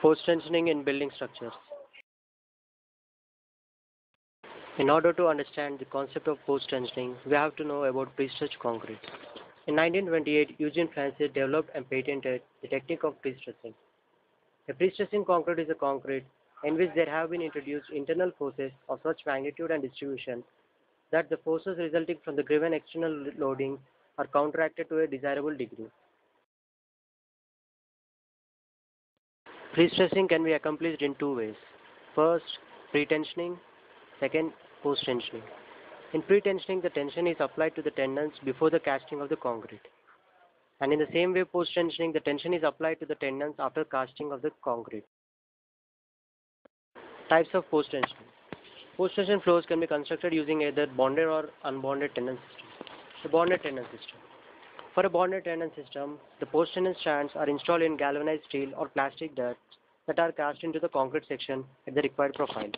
Post-tensioning in building structures. In order to understand the concept of post-tensioning, we have to know about pre-stretched concrete. In 1928, Eugene Francis developed and patented the technique of pre-stressing. A pre-stressing concrete is a concrete in which there have been introduced internal forces of such magnitude and distribution that the forces resulting from the given external loading are counteracted to a desirable degree. Pre-stressing can be accomplished in two ways. First, pre-tensioning. Second, post-tensioning. In pre-tensioning, the tension is applied to the tendons before the casting of the concrete. And in the same way, post-tensioning, the tension is applied to the tendons after casting of the concrete. Types of post-tensioning. Post-tension floors can be constructed using either bonded or unbonded tendon system. The bonded tendon system. For a bonded tendon system, the post-tendon strands are installed in galvanized steel or plastic ducts that are cast into the concrete section at the required profile.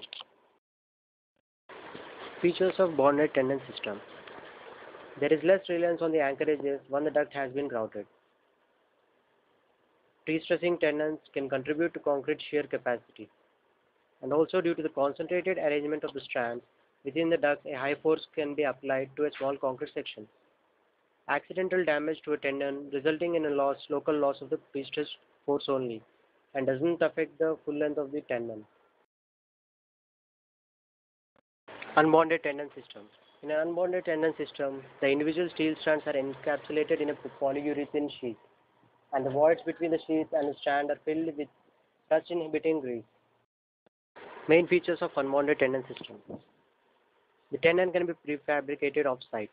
Features of bonded tendon system. There is less reliance on the anchorages when the duct has been grouted. Pre-stressing tendons can contribute to concrete shear capacity. And also due to the concentrated arrangement of the strands within the duct, a high force can be applied to a small concrete section. Accidental damage to a tendon resulting in a local loss of the pre-stressed force only and doesn't affect the full length of the tendon. Unbonded tendon system. In an unbonded tendon system, the individual steel strands are encapsulated in a polyurethane sheath, and the voids between the sheath and the strand are filled with touch inhibiting grease. Main features of unbonded tendon system. The tendon can be prefabricated off-site.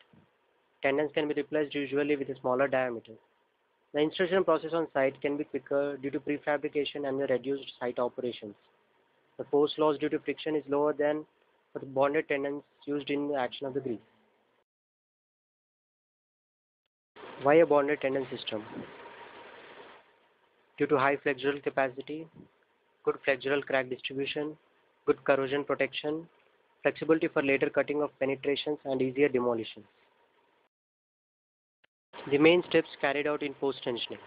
Tendons can be replaced usually with a smaller diameter. The installation process on site can be quicker due to prefabrication and the reduced site operations. The force loss due to friction is lower than for the bonded tendons used in the action of the grease. Why a bonded tendon system? Due to high flexural capacity, good flexural crack distribution, good corrosion protection, flexibility for later cutting of penetrations and easier demolition. The main steps carried out in post-tensioning.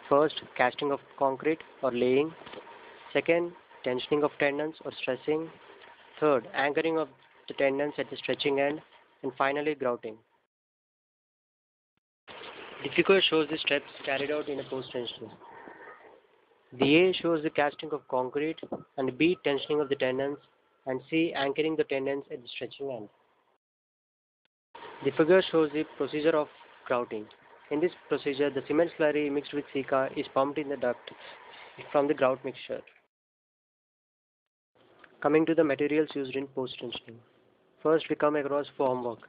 First, casting of concrete or laying. Second, tensioning of tendons or stressing. Third, anchoring of the tendons at the stretching end. And finally, grouting. The figure shows the steps carried out in a post-tensioning. The A shows the casting of concrete, and B tensioning of the tendons, and C anchoring the tendons at the stretching end. The figure shows the procedure of grouting. In this procedure, the cement slurry mixed with silica is pumped in the duct from the grout mixture. Coming to the materials used in post-tensioning. First, we come across formwork.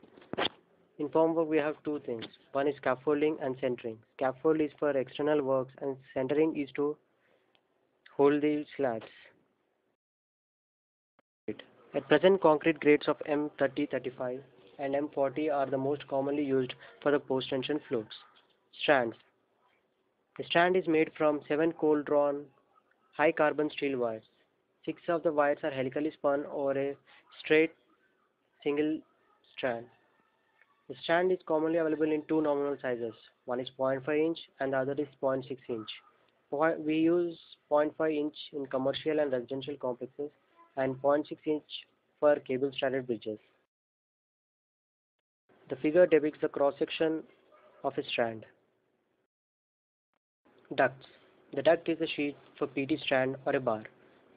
In formwork, we have two things. One is scaffolding and centering. Scaffold is for external works and centering is to hold the slabs. At present, concrete grades of M30-35 and M40 are the most commonly used for the post-tension floors. Strands. The strand is made from 7 cold-drawn high-carbon steel wires. 6 of the wires are helically spun over a straight single strand. The strand is commonly available in two nominal sizes. One is 0.5 inch and the other is 0.6 inch. We use 0.5 inch in commercial and residential complexes and 0.6 inch for cable-stranded bridges. The figure depicts the cross-section of a strand. Ducts. The duct is a sheet for PT strand or a bar.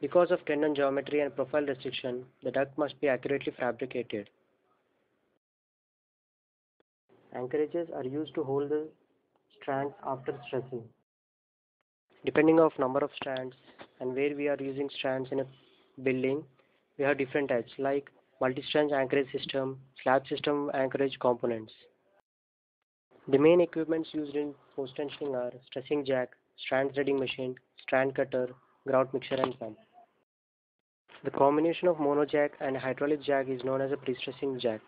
Because of tendon geometry and profile restriction, the duct must be accurately fabricated. Anchorages are used to hold the strands after stressing. Depending on number of strands and where we are using strands in a building, we have different types like multi-strand anchorage system, slab system anchorage components. The main equipments used in post-tensioning are stressing jack, strand threading machine, strand cutter, grout mixer and pump. The combination of mono jack and hydraulic jack is known as a pre-stressing jack.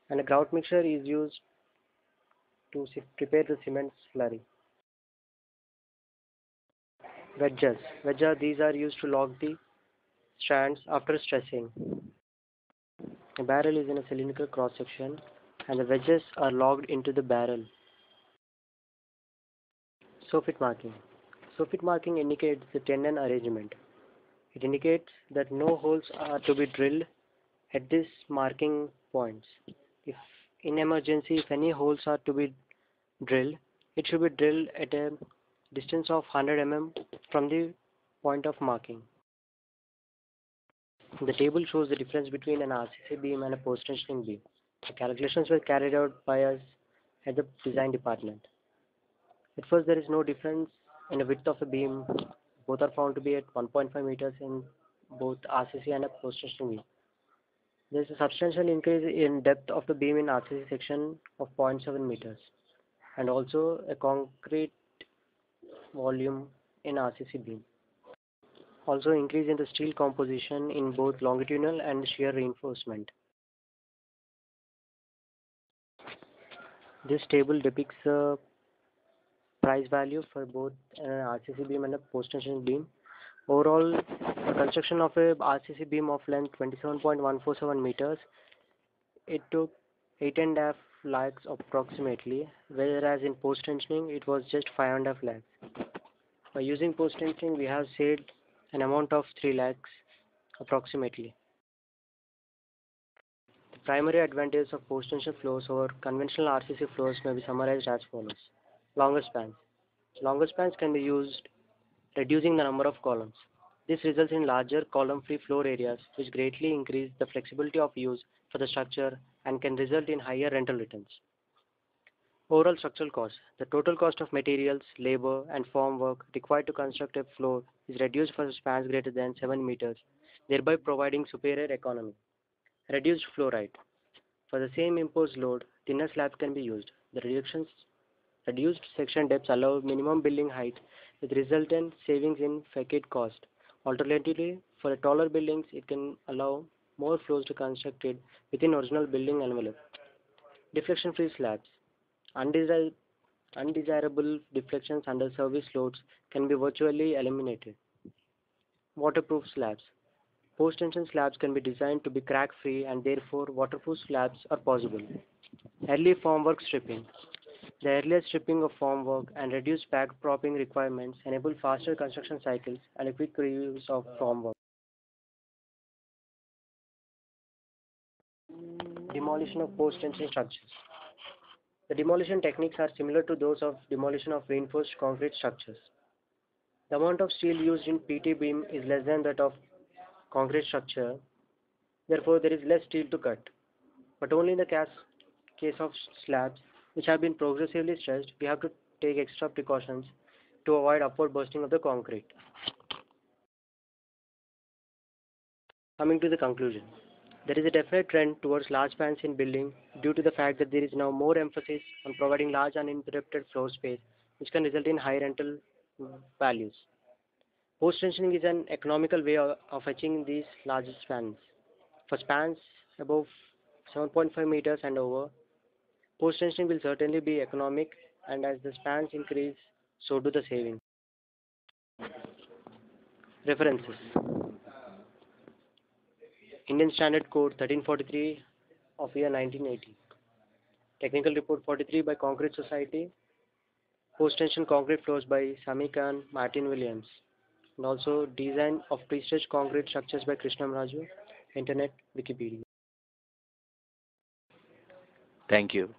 And a grout mixer is used to prepare the cement slurry. Wedges. These are used to lock the strands after stressing. A barrel is in a cylindrical cross section and the wedges are locked into the barrel. Soffit marking. Soffit marking indicates the tendon arrangement. It indicates that no holes are to be drilled at this marking points. If in emergency, if any holes are to be drilled, it should be drilled at a distance of 100 mm from the point of marking. The table shows the difference between an RCC beam and a post-tensioning beam. The calculations were carried out by us at the design department. At first, there is no difference in the width of the beam. Both are found to be at 1.5 meters in both RCC and a post-tensioning beam. There is a substantial increase in depth of the beam in RCC section of 0.7 meters and also a concrete volume in RCC beam. Also increase in the steel composition in both longitudinal and shear reinforcement. This table depicts the price value for both an RCC beam and a post-tension beam. Overall, the construction of a RCC beam of length 27.147 meters, it took 8.5 lakhs approximately, whereas in post-tensioning it was just 5.5 lakhs. By using post-tensioning, we have saved an amount of 3 lakhs approximately. The primary advantages of post-tension floors over conventional RCC floors may be summarized as follows. Longer spans. Longer spans can be used reducing the number of columns. This results in larger column-free floor areas which greatly increase the flexibility of use for the structure and can result in higher rental returns. Overall structural cost. The total cost of materials, labor and formwork required to construct a floor is reduced for spans greater than 7 meters, thereby providing superior economy. Reduced flow height. For the same imposed load, thinner slabs can be used. The reduced section depths allow minimum building height with resultant savings in facade cost. Alternatively, for the taller buildings, it can allow more floors to be constructed within original building envelope. Deflection-free slabs. Undesirable deflections under service loads can be virtually eliminated. Waterproof slabs. Post-tension slabs can be designed to be crack-free and therefore waterproof slabs are possible. Early formwork stripping. The earlier stripping of formwork and reduced backpropping requirements enable faster construction cycles and a quick reuse of formwork. Demolition of post-tension structures. The demolition techniques are similar to those of demolition of reinforced concrete structures. The amount of steel used in PT beam is less than that of concrete structure, therefore there is less steel to cut. But only in the case of slabs which have been progressively stressed, we have to take extra precautions to avoid upward bursting of the concrete. Coming to the conclusion, there is a definite trend towards large spans in building due to the fact that there is now more emphasis on providing large uninterrupted floor space, which can result in high rental values. Post-tensioning is an economical way of achieving these large spans. For spans above 7.5 meters and over, post-tensioning will certainly be economic, and as the spans increase, so do the savings. References: Indian Standard Code 1343 of year 1980, Technical Report 43 by Concrete Society, Post-tension concrete floors by Sami Khan, Martin Williams, and also Design of Pre-stretched Concrete Structures by Krishnam Raju, Internet, Wikipedia. Thank you.